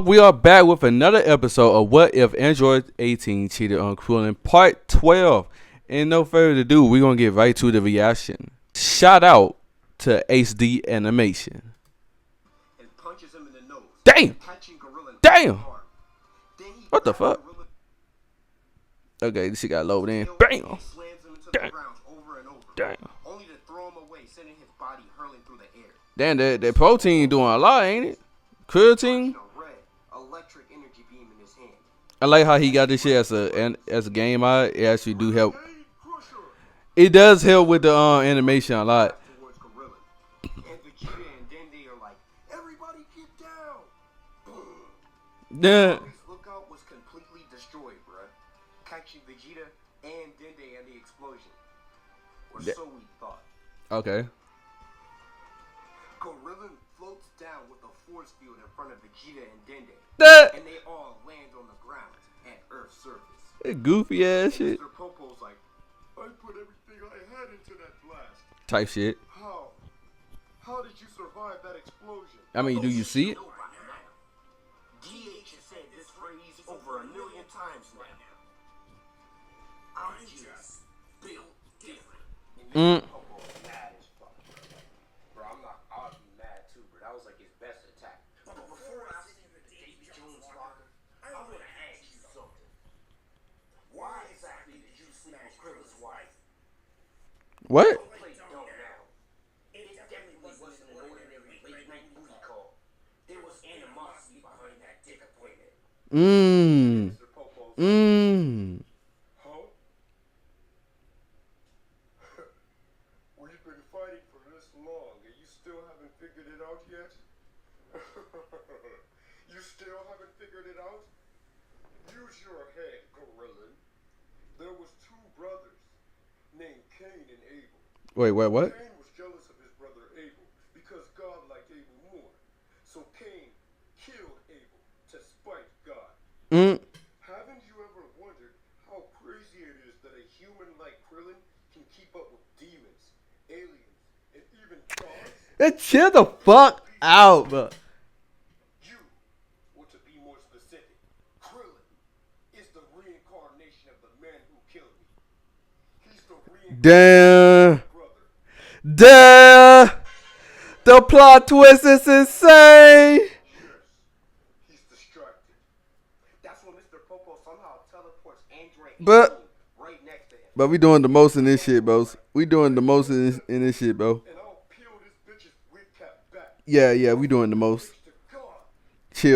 We are back with another episode of What If Android 18 Cheated on Krillin Part 12. And no further ado, we're going to get right to the reaction. Shout out to HD Animation. And punches him in the nose, Damn! Damn! What the fuck? Gorilla Okay, this shit got loaded in. Bam! slams him into Damn. the ground over and over, Damn. only to throw him away, sending his body hurling through the air. Damn, that protein doing a lot, ain't it? Creatine? A red electric energy beam in his hand. I like how he got this shit as a game mod. It actually do help. It does help with the animation a lot. Towards Gorilla. And Vegeta and Dende are like, everybody get down! Boom. Yeah. His lookout was completely destroyed, bruh. Catching Vegeta and Dende and the explosion. Or so we thought. Okay. Gorilla floats down with a force field in front of Vegeta and Dende. And they all land on the ground at Earth's surface. That goofy ass shit. Mr. Popo's like, I put everything I had into that blast. Type shit. How? How did you survive that explosion? I mean, do you see it? DH has said this phrase over 1 million times now. I'm just built different. And Mr. Popo is mad as fuck. Bro, I'll be mad too, bro. That was like his best attack. But before I see the Davy Jones locker, I want to ask you something. Why exactly did you sleep with Krillin's wife? What? Play dumb now. It definitely wasn't an ordinary late-night movie call. There was animosity behind that dick appointment. Mr. Popo said, huh? We've been fighting for this long, and you still haven't figured it out yet? You still haven't figured it out? Use your head, Gorilla. There was 2 brothers named Cain and Abel. Wait, what? Cain was jealous of his brother Abel because God liked Abel more. So Cain killed Abel to spite God. Haven't you ever wondered how crazy it is that a human like Krillin can keep up with demons, aliens, and even gods? Chill the fuck out, bro. You, or to be more specific, Krillin is the reincarnation of the man who killed me. He's the reincarnation Damn. brother. Damn. The plot twist is insane. Yes, he's distracted. That's when Mr. Popo somehow teleports Android right next to him. But we doing the most in this shit, bro. We doing the most in this shit, bro. And I'll peel this bitch's wig cap back. Yeah, we doing the most.